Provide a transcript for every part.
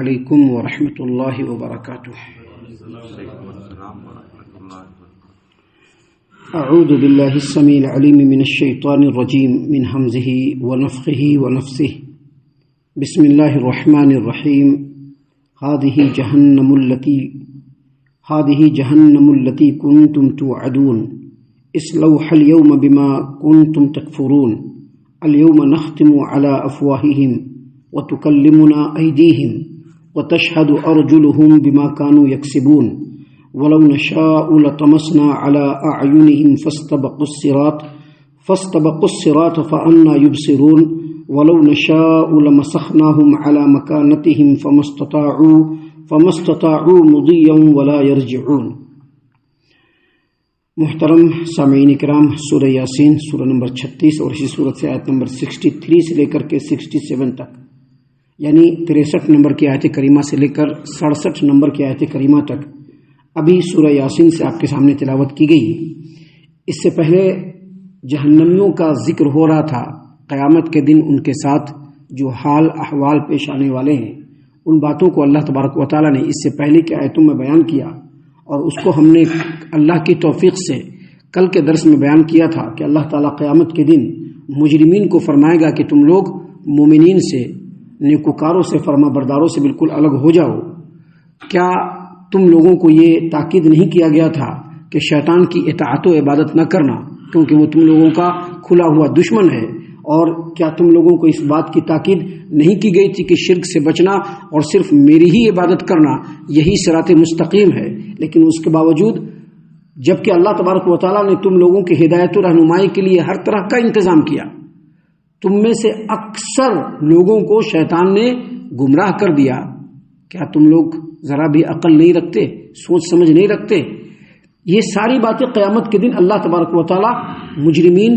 علیکم ورحمۃ اللہ وبرکاتہ۔ اعوذ باللہ السمیع العلیم من الشیطان الرجیم من حمزہ ونفخہ ونفثہ۔ بسم اللہ الرحمن الرحیم۔ هذه جہنم التي كنتم توعدون اصلوها اليوم بما كنتم تكفرون اليوم نختم على أفواههم وتكلمنا أيديهم وتشهد أرجلهم بما كانوا يكسبون ولو نشاء لطمسنا على أعينهم فاستبقوا الصراط فأنى يبصرون ولو نشاء لمسخناهم على مكانتهم فما استطاعوا مضيا ولا يرجعون۔ محترم سامعین کرام، سورہ یاسین سورہ نمبر 36 اور اسی سورت سے آیت نمبر 63 سے لے کر کے 67 تک، یعنی 63 نمبر کی آیت کریمہ سے لے کر 67 نمبر کی آیت کریمہ تک ابھی سورہ یاسین سے آپ کے سامنے تلاوت کی گئی۔ اس سے پہلے جہنمیوں کا ذکر ہو رہا تھا، قیامت کے دن ان کے ساتھ جو حال احوال پیش آنے والے ہیں، ان باتوں کو اللہ تبارک و تعالیٰ نے اس سے پہلے کی آیتوں میں بیان کیا، اور اس کو ہم نے اللہ کی توفیق سے کل کے درس میں بیان کیا تھا کہ اللہ تعالیٰ قیامت کے دن مجرمین کو فرمائے گا کہ تم لوگ مومنین سے، نیکوکاروں سے، فرما برداروں سے بالکل الگ ہو جاؤ۔ کیا تم لوگوں کو یہ تاکید نہیں کیا گیا تھا کہ شیطان کی اطاعت و عبادت نہ کرنا، کیونکہ وہ تم لوگوں کا کھلا ہوا دشمن ہے؟ اور کیا تم لوگوں کو اس بات کی تاکید نہیں کی گئی تھی کہ شرک سے بچنا اور صرف میری ہی عبادت کرنا یہی صراط مستقیم ہے؟ لیکن اس کے باوجود جبکہ اللہ تبارک و تعالیٰ نے تم لوگوں کی ہدایت و رہنمائی کے لیے ہر طرح کا انتظام کیا، تم میں سے اکثر لوگوں کو شیطان نے گمراہ کر دیا۔ کیا تم لوگ ذرا بھی عقل نہیں رکھتے، سوچ سمجھ نہیں رکھتے؟ یہ ساری باتیں قیامت کے دن اللہ تبارک و تعالیٰ مجرمین،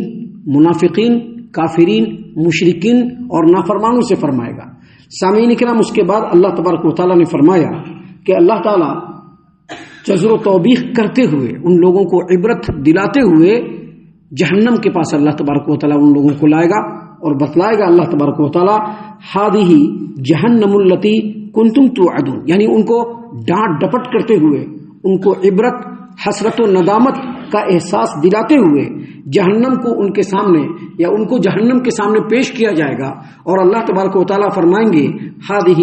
منافقین، کافرین، مشرکین اور نافرمانوں سے فرمائے گا۔ سامعین کرام، اس کے بعد اللہ تبارک و تعالیٰ نے فرمایا کہ اللہ تعالیٰ زجر و توبیخ کرتے ہوئے، ان لوگوں کو عبرت دلاتے ہوئے جہنم کے پاس اللہ تبارک و تعالیٰ ان لوگوں کو لائے گا اور بتلائے گا اللہ تبارک و تعالیٰ هذه جہنم التی کنتم توعدون، یعنی ان کو ڈانٹ ڈپٹ کرتے ہوئے، ان کو عبرت، حسرت و ندامت کا احساس دلاتے ہوئے جہنم کو ان کے سامنے یا ان کو جہنم کے سامنے پیش کیا جائے گا، اور اللہ تبارک و تعالیٰ فرمائیں گے هذه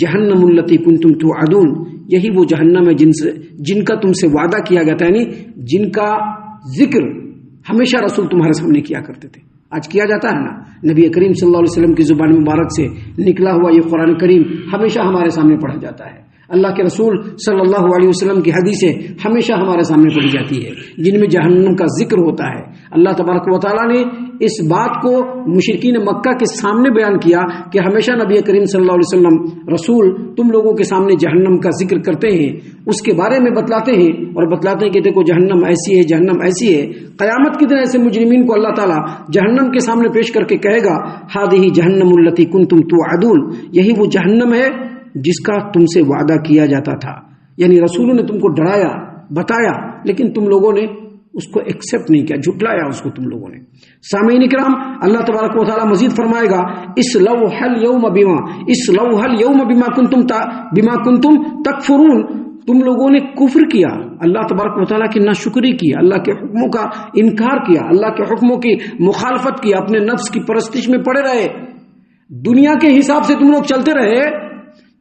جہنم التی کنتم توعدون، یہی وہ جہنم ہے جن کا تم سے وعدہ کیا گیا تھا، یعنی جن کا ذکر ہمیشہ رسول تمہارے سامنے کیا کرتے تھے۔ آج کیا جاتا ہے نا، نبی کریم صلی اللہ علیہ وسلم کی زبان مبارک سے نکلا ہوا یہ قرآن کریم ہمیشہ ہمارے سامنے پڑھا جاتا ہے، اللہ کے رسول صلی اللہ علیہ وسلم کی حدیثیں ہمیشہ ہمارے سامنے پڑھی جاتی ہے جن میں جہنم کا ذکر ہوتا ہے۔ اللہ تبارک و تعالیٰ نے اس بات کو مشرکین مکہ کے سامنے بیان کیا کہ ہمیشہ نبی کریم صلی اللہ علیہ وسلم رسول تم لوگوں کے سامنے جہنم کا ذکر کرتے ہیں، اس کے بارے میں بتلاتے ہیں اور بتلاتے ہیں کہ دیکھو جہنم ایسی ہے، جہنم ایسی ہے۔ قیامت کے دن ایسے مجرمین کو اللہ تعالیٰ جہنم کے سامنے پیش کر کے کہے گا هذه جہنم التی کنتم توعدون، یہی وہ جہنم ہے جس کا تم سے وعدہ کیا جاتا تھا، یعنی رسولوں نے تم کو ڈرایا، بتایا، لیکن تم لوگوں نے اس کو ایکسپٹ نہیں کیا، جھٹلایا اس کو تم لوگوں نے۔ سامعین کرام، اللہ تبارک و تعالیٰ مزید فرمائے گا اصلوها اليوم بما کنتم تکفرون، تم لوگوں نے کفر کیا، اللہ تبارک و تعالیٰ کی ناشکری کی، اللہ کے حکموں کا انکار کیا، اللہ کے حکموں کی مخالفت کی، اپنے نفس کی پرستش میں پڑے رہے، دنیا کے حساب سے تم لوگ چلتے رہے،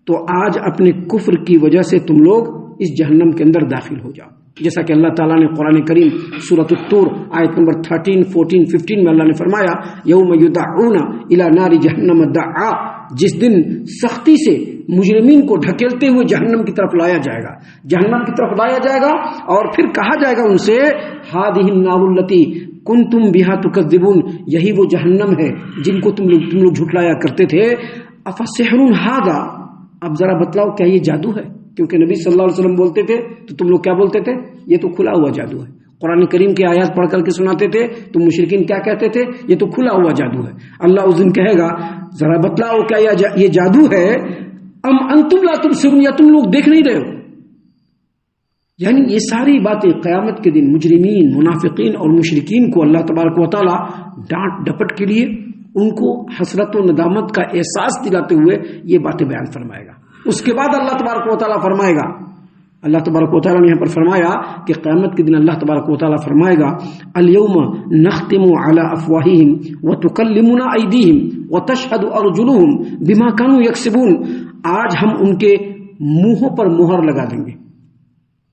تو آج اپنے کفر کی وجہ سے تم لوگ اس جہنم کے اندر داخل ہو جاؤ۔ جیسا کہ اللہ تعالیٰ نے قرآن کریم سورۃ الطور آیت نمبر 13، 14، 15 میں اللہ نے فرمایا یوم یدعون الی نار جہنم دعا، جس دن سختی سے مجرمین کو ڈھکیلتے ہوئے جہنم کی طرف لایا جائے گا، جہنم کی طرف لایا جائے گا، اور پھر کہا جائے گا ان سے هذه النار التي کنتم بها تکذبون، یہی وہ جہنم ہے جن کو تم لوگ جھٹلایا کرتے تھے۔ افسحر هذا، اب ذرا بتلاؤ کیا یہ جادو ہے؟ کیونکہ نبی صلی اللہ علیہ وسلم بولتے تھے تو تم لوگ کیا بولتے تھے؟ یہ تو کھلا ہوا جادو ہے۔ قرآن کریم کی آیات پڑھ کر کے سناتے تھے تو مشرکین کیا کہتے تھے؟ یہ تو کھلا ہوا جادو ہے۔ اللہ اس دن کہے گا ذرا بتلاؤ کیا یہ جادو ہے؟ ام انتم لا تبصرون، یا تم لوگ دیکھ نہیں رہے ہو؟ یعنی یہ ساری باتیں قیامت کے دن مجرمین، منافقین اور مشرکین کو اللہ تبارک و تعالیٰ ڈانٹ ڈپٹ کے لیے ان کو حسرت و ندامت کا احساس دلاتے ہوئے یہ باتیں بیان فرمائے گا۔ اس کے بعد اللہ تبارک و تعالیٰ فرمائے گا، اللہ تبارک و تعالیٰ نے یہاں پر فرمایا کہ قیامت کے دن اللہ تبارک و تعالیٰ فرمائے گا الیوم نختم علی افواہہم وتکلمنا ایدیہم وتشہد ارجلہم بما کانوا یکسبون، آج ہم ان کے منہوں پر مہر لگا دیں گے.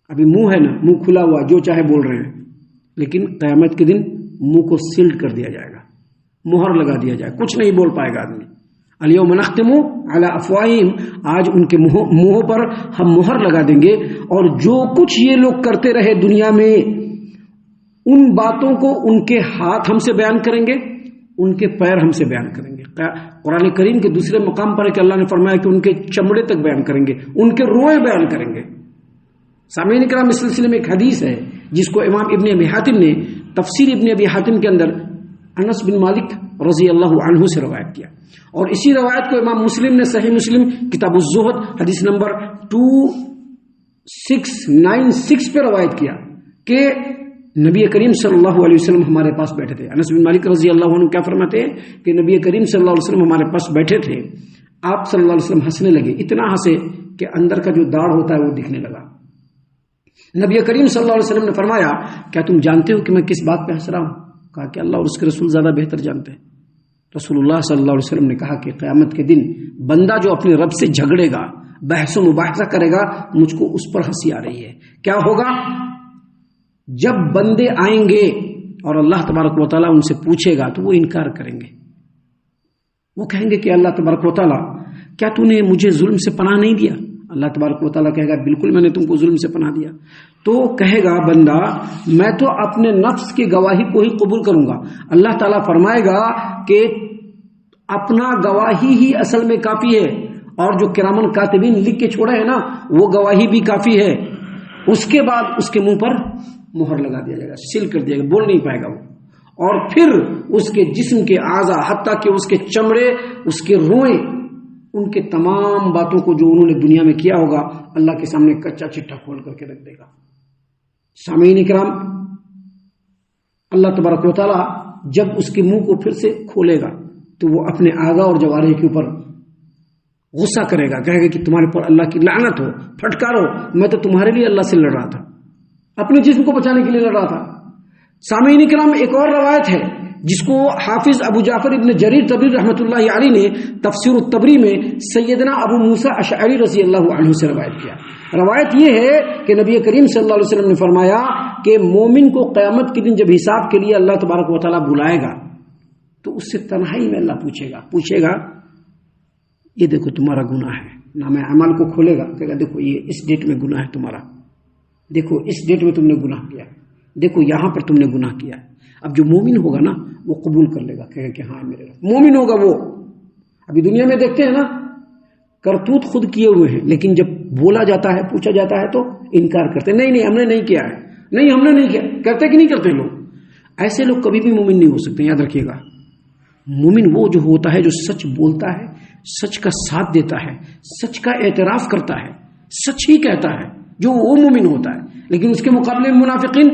ابھی منہ ہے نا، منہ کھلا ہوا، جو چاہے بول رہے ہیں، لیکن قیامت کے دن منہ کو سیلڈ کر دیا جائے گا، مہر لگا دیا جائے گا، کچھ نہیں بول پائے گا آدمی. الیوم نختم علی افواہہم، آج ان کے منہوں پر ہم مہر لگا دیں گے، اور جو کچھ یہ لوگ کرتے رہے دنیا میں ان باتوں کو ان کے ہاتھ ہم سے بیان کریں گے، ان کے پیر ہم سے بیان کریں گے. قرآن کریم کے دوسرے مقام پر ہے کہ اللہ نے فرمایا کہ ان کے چمڑے تک بیان کریں گے، ان کے روئے بیان کریں گے. سامعین کرام، اس سلسلے میں ایک حدیث ہے جس کو امام ابن ابی حاتم نے تفسیر ابن ابی حاتم کے اندر انس بن مالک رضی اللہ عنہ سے روایت کیا، اور اسی روایت کو امام مسلم نے صحیح مسلم کتاب الزہد حدیث نمبر 2696 پہ روایت کیا کہ نبی کریم صلی اللہ علیہ وسلم ہمارے پاس بیٹھے تھے. انس بن مالک رضی اللہ عنہ کیا فرماتے ہیں کہ نبی کریم صلی اللہ علیہ وسلم ہمارے پاس بیٹھے تھے، آپ صلی اللہ علیہ وسلم ہنسنے لگے، اتنا ہنسے کہ اندر کا جو داڑھ ہوتا ہے وہ دکھنے لگا. نبی کریم صلی اللہ علیہ وسلم نے فرمایا کیا تم جانتے ہو کہ میں کس بات پہ ہنس رہا ہوں؟ کہا کہ اللہ اور اس کے رسول زیادہ بہتر جانتے ہیں. رسول اللہ صلی اللہ علیہ وسلم نے کہا کہ قیامت کے دن بندہ جو اپنے رب سے جھگڑے گا، بحث و مباحثہ کرے گا، مجھ کو اس پر ہنسی آ رہی ہے. کیا ہوگا؟ جب بندے آئیں گے اور اللہ تبارک و تعالیٰ ان سے پوچھے گا تو وہ انکار کریں گے. وہ کہیں گے کہ اللہ تبارک و تعالیٰ کیا تو نے مجھے ظلم سے پناہ نہیں دیا؟ اللہ تبارک و تعالیٰ کہے گا بالکل میں نے تم کو ظلم سے پناہ دیا. تو کہے گا بندہ میں تو اپنے نفس کی گواہی کو ہی قبول کروں گا. اللہ تعالیٰ فرمائے گا کہ اپنا گواہی ہی اصل میں کافی ہے، اور جو کرامن کاتبین لکھ کے چھوڑے ہیں نا وہ گواہی بھی کافی ہے. اس کے بعد اس کے منہ پر مہر لگا دیا جائے گا، سیل کر دیا گا، بول نہیں پائے گا وہ. اور پھر اس کے جسم کے اعضاء حتیٰ کہ اس کے چمڑے، اس کے روئیں، ان کے تمام باتوں کو جو انہوں نے دنیا میں کیا ہوگا اللہ کے سامنے کچا چٹا کھول کر کے رکھ دے گا. سامعین کرام، اللہ تبارک و تعالیٰ جب اس کے منہ کو پھر سے کھولے گا تو وہ اپنے اعضاء اور جوارح کے اوپر غصہ کرے گا، کہے گا کہ تمہارے پر اللہ کی لعنت ہو، پھٹکارو، میں تو تمہارے لیے اللہ سے لڑ رہا تھا، اپنے جسم کو بچانے کے لیے لڑ رہا تھا. سامعین کرام، ایک اور روایت ہے جس کو حافظ ابو جعفر ابن جریر طبری رحمۃ اللہ علیہ نے تفسیر الطبری میں سیدنا ابو موسیٰ اشعری رضی اللہ عنہ سے روایت کیا. روایت یہ ہے کہ نبی کریم صلی اللہ علیہ وسلم نے فرمایا کہ مومن کو قیامت کے دن جب حساب کے لیے اللہ تبارک و تعالیٰ بلائے گا تو اس سے تنہائی میں اللہ پوچھے گا یہ دیکھو تمہارا گناہ ہے. نام اعمال کو کھولے گا، کہے گا دیکھو یہ اس ڈیٹ میں گناہ ہے تمہارا، دیکھو اس ڈیٹ میں تم نے گناہ کیا، دیکھو یہاں پر تم نے گناہ کیا. اب جو مومن ہوگا نا وہ قبول کر لے گا، کہے گا کہ ہاں میرے رب. مومن ہوگا وہ. ابھی دنیا میں دیکھتے ہیں نا کرتوت خود کیے ہوئے ہیں، لیکن جب بولا جاتا ہے، پوچھا جاتا ہے تو انکار کرتے، نہیں ہم نے نہیں کیا ہے، نہیں ہم نے نہیں کیا. کرتے کہ نہیں کرتے لوگ؟ ایسے لوگ کبھی بھی مومن نہیں ہو سکتے، یاد رکھیے گا. مومن وہ جو ہوتا ہے جو سچ بولتا ہے، سچ کا ساتھ دیتا ہے، سچ کا اعتراف کرتا ہے، سچ ہی کہتا ہے، جو وہ مومن ہوتا ہے. لیکن اس کے مقابلے میں منافقین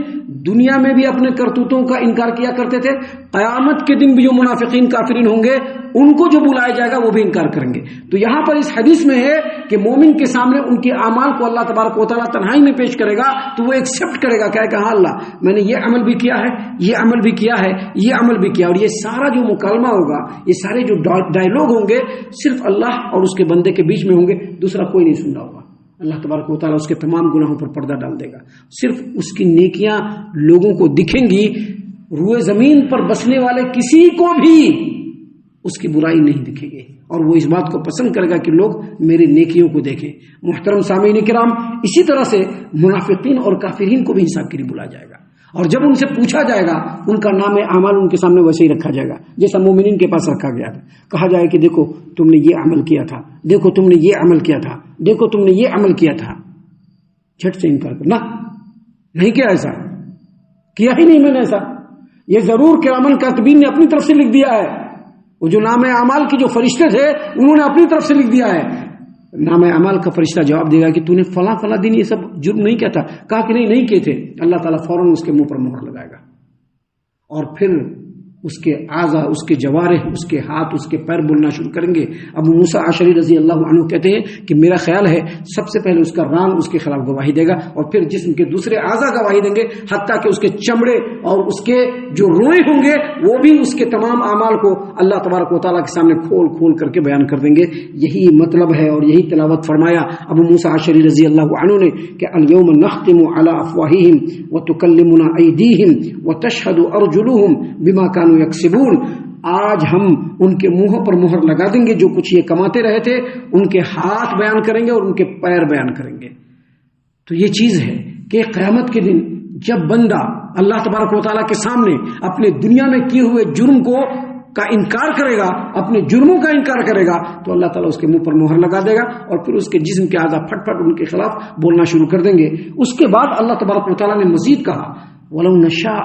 دنیا میں بھی اپنے کرتوتوں کا انکار کیا کرتے تھے، قیامت کے دن بھی جو منافقین کافرین ہوں گے ان کو جو بلایا جائے گا وہ بھی انکار کریں گے. تو یہاں پر اس حدیث میں ہے کہ مومن کے سامنے ان کے اعمال کو اللہ تبارک و تعالیٰ تنہائی میں پیش کرے گا تو وہ ایکسیپٹ کرے گا، کہے گا ہاں اللہ میں نے یہ عمل بھی کیا ہے، یہ عمل بھی کیا ہے، یہ عمل بھی کیا. اور یہ سارا جو مکالمہ ہوگا، یہ سارے جو ڈائلاگ ہوں گے صرف اللہ اور اس کے بندے کے بیچ میں ہوں گے، دوسرا کوئی نہیں سن رہا ہوگا. اللہ تبارک و تعالیٰ اس کے تمام گناہوں پر پردہ ڈال دے گا، صرف اس کی نیکیاں لوگوں کو دکھیں گی. روئے زمین پر بسنے والے کسی کو بھی اس کی برائی نہیں دکھے گی، اور وہ اس بات کو پسند کرے گا کہ لوگ میری نیکیوں کو دیکھیں. محترم سامعین کرام، اسی طرح سے منافقین اور کافرین کو بھی حساب کے لیے بلایا جائے گا، اور جب ان سے پوچھا جائے گا ان کا نام اعمال ان کے سامنے ویسے ہی رکھا جائے گا جیسا مومنین کے پاس رکھا گیا تھا. کہا جائے کہ دیکھو تم نے یہ عمل کیا تھا، دیکھو تم نے یہ عمل کیا تھا، دیکھو تم نے یہ عمل کیا تھا. جھٹ سے انکار کرنا، نہیں کیا، ایسا کیا ہی نہیں میں نے ایسا. یہ ضرور کرامن کاتبین نے اپنی طرف سے لکھ دیا ہے، وہ جو نام اعمال کے جو فرشتے تھے انہوں نے اپنی طرف سے لکھ دیا ہے. نام اعمال کا فرشتہ جواب دے گا کہ تو نے فلاں فلاں دن یہ سب جرم نہیں کیا تھا. کہا کہ نہیں کیے تھے. اللہ تعالیٰ فوراً اس کے منہ پر مہر لگائے گا، اور پھر اس کے اعضا، اس کے جوارح، اس کے ہاتھ، اس کے پیر بولنا شروع کریں گے۔ ابو موسیٰ اشعری رضی اللہ عنہ کہتے ہیں کہ میرا خیال ہے سب سے پہلے اس کا ران اس کے خلاف گواہی دے گا اور پھر جسم کے دوسرے اعضا گواہی دیں گے، حتیٰ کہ اس کے چمڑے اور اس کے جو روئیں ہوں گے وہ بھی اس کے تمام اعمال کو اللہ تبارک و تعالیٰ کے سامنے کھول کھول کر کے بیان کر دیں گے۔ یہی مطلب ہے اور یہی تلاوت فرمایا ابو موسیٰ اشعری رضی اللہ عنہ نے کہ الیوم نختم علی افواہہم وتکلمنا ایدیہم وتشہد ارجلہم بما كانوا یکسبون، آج ہم ان کے منہوں پر مہر لگا دیں گے، جو کچھ یہ کماتے رہے تھے ان کے ہاتھ بیان کریں گے اور ان کے پیر بیان کریں گے۔ تو یہ چیز ہے کہ قیامت کے دن جب بندہ اللہ تبارک و تعالیٰ کے سامنے اپنے دنیا میں کیے ہوئے جرم کا انکار کرے گا، اپنے جرموں کا انکار کرے گا، تو اللہ تعالیٰ اس کے منہ پر مہر لگا دے گا اور پھر اس کے جسم کے اعضاء پھٹ پھٹ ان کے خلاف بولنا شروع کر دیں گے۔ اس کے بعد اللہ تبارک و تعالیٰ نے مزید کہا وَلَوْ نَشَاءَ،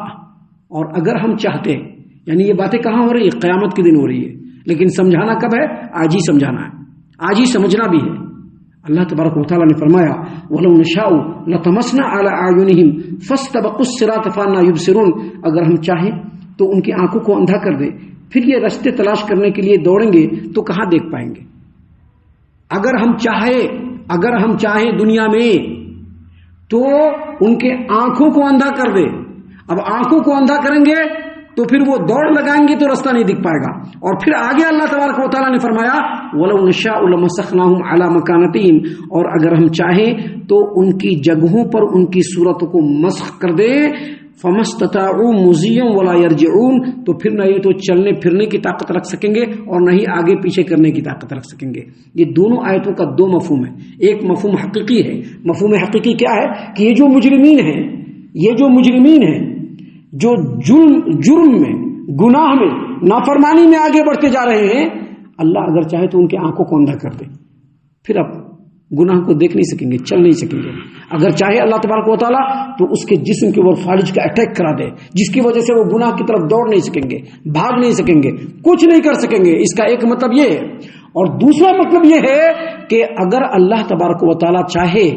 اور اگر ہم چاہتے، یعنی یہ باتیں کہاں ہو رہی ہے؟ قیامت کے دن ہو رہی ہے، لیکن سمجھانا کب ہے؟ آج ہی سمجھانا ہے، آج ہی سمجھنا بھی ہے۔ اللہ تبارک و تعالیٰ نے فرمایا وَلَوْ نَشَاءُ لَطَمَسْنَا عَلَىٰ أَعْيُنِهِمْ فَاسْتَبَقُوا الصِّرَاطَ فَأَنَّىٰ يُبْصِرُونَ، اگر ہم چاہیں تو ان کی آنکھوں کو اندھا کر دیں، پھر یہ راستے تلاش کرنے کے لیے دوڑیں گے تو کہاں دیکھ پائیں گے۔ اگر ہم چاہیں دنیا میں تو ان کے آنکھوں کو اندھا کر دے، اب آنکھوں کو اندھا کریں گے تو پھر وہ دوڑ لگائیں گے تو راستہ نہیں دکھ پائے گا۔ اور پھر آگے اللہ تبارک و تعالیٰ نے فرمایا وَلَوْ نَشَاءُ لَمَسَخْنَاهُمْ عَلَىٰ مَكَانَتِهِمْ، اور اگر ہم چاہیں تو ان کی جگہوں پر ان کی صورتوں کو مسخ کر دے، فَمَا اسْتَطَاعُوا مُضِيًّا وَلَا يَرْجِعُونَ، تو پھر نہ یہ تو چلنے پھرنے کی طاقت رکھ سکیں گے اور نہ ہی آگے پیچھے کرنے کی طاقت رکھ سکیں گے۔ یہ دونوں آیتوں کا دو مفہوم ہے، ایک مفہوم حقیقی ہے۔ مفہوم حقیقی کیا ہے کہ یہ جو مجرمین ہیں جو جرم میں، گناہ میں، نافرمانی میں آگے بڑھتے جا رہے ہیں، اللہ اگر چاہے تو ان کے آنکھوں کو اندھا کر دے، پھر اب گناہ کو دیکھ نہیں سکیں گے، چل نہیں سکیں گے۔ اگر چاہے اللہ تبارک و تعالیٰ تو اس کے جسم کے اوپر فالج کا اٹیک کرا دے، جس کی وجہ سے وہ گناہ کی طرف دوڑ نہیں سکیں گے، بھاگ نہیں سکیں گے، کچھ نہیں کر سکیں گے۔ اس کا ایک مطلب یہ ہے، اور دوسرا مطلب یہ ہے کہ اگر اللہ تبارک و تعالیٰ چاہے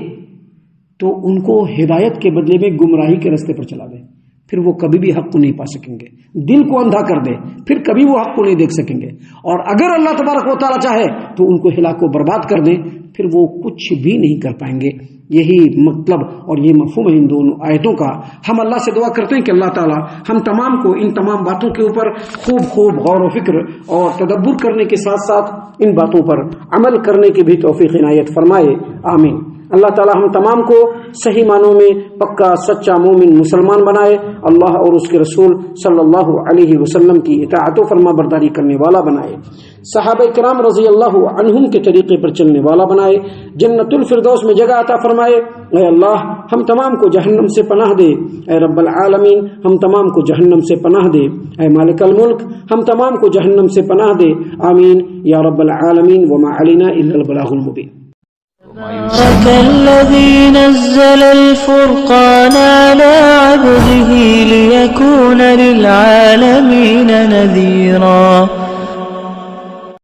تو ان کو ہدایت کے بدلے میں گمراہی کے راستے پر چلا دے، پھر وہ کبھی بھی حق کو نہیں پا سکیں گے۔ دل کو اندھا کر دے، پھر کبھی وہ حق کو نہیں دیکھ سکیں گے۔ اور اگر اللہ تبارک و تعالیٰ چاہے تو ان کو ہلاک و برباد کر دے، پھر وہ کچھ بھی نہیں کر پائیں گے۔ یہی مطلب اور یہ مفہوم ہے ان دونوں آیتوں کا۔ ہم اللہ سے دعا کرتے ہیں کہ اللہ تعالیٰ ہم تمام کو ان تمام باتوں کے اوپر خوب غور و فکر اور تدبر کرنے کے ساتھ ساتھ ان باتوں پر عمل کرنے کی بھی توفیق عنایت فرمائے، آمین۔ اللہ تعالیٰ ہم تمام کو صحیح معنوں میں پکا سچا مومن مسلمان بنائے، اللہ اور اس کے رسول صلی اللہ علیہ وسلم کی اطاعت و فرما برداری کرنے والا بنائے، صحابہ کرام رضی اللہ عنہم کے طریقے پر چلنے والا بنائے، جنت الفردوس میں جگہ عطا فرمائے۔ اے اللہ ہم تمام کو جہنم سے پناہ دے، اے رب العالمین ہم تمام کو جہنم سے پناہ دے، اے مالک الملک ہم تمام کو جہنم سے پناہ دے، آمین یا رب العالمین۔ وما علینا الا البلاغ المبین۔ تبارك الذي نزل الفرقان على عبده ليكون للعالمين نذيرا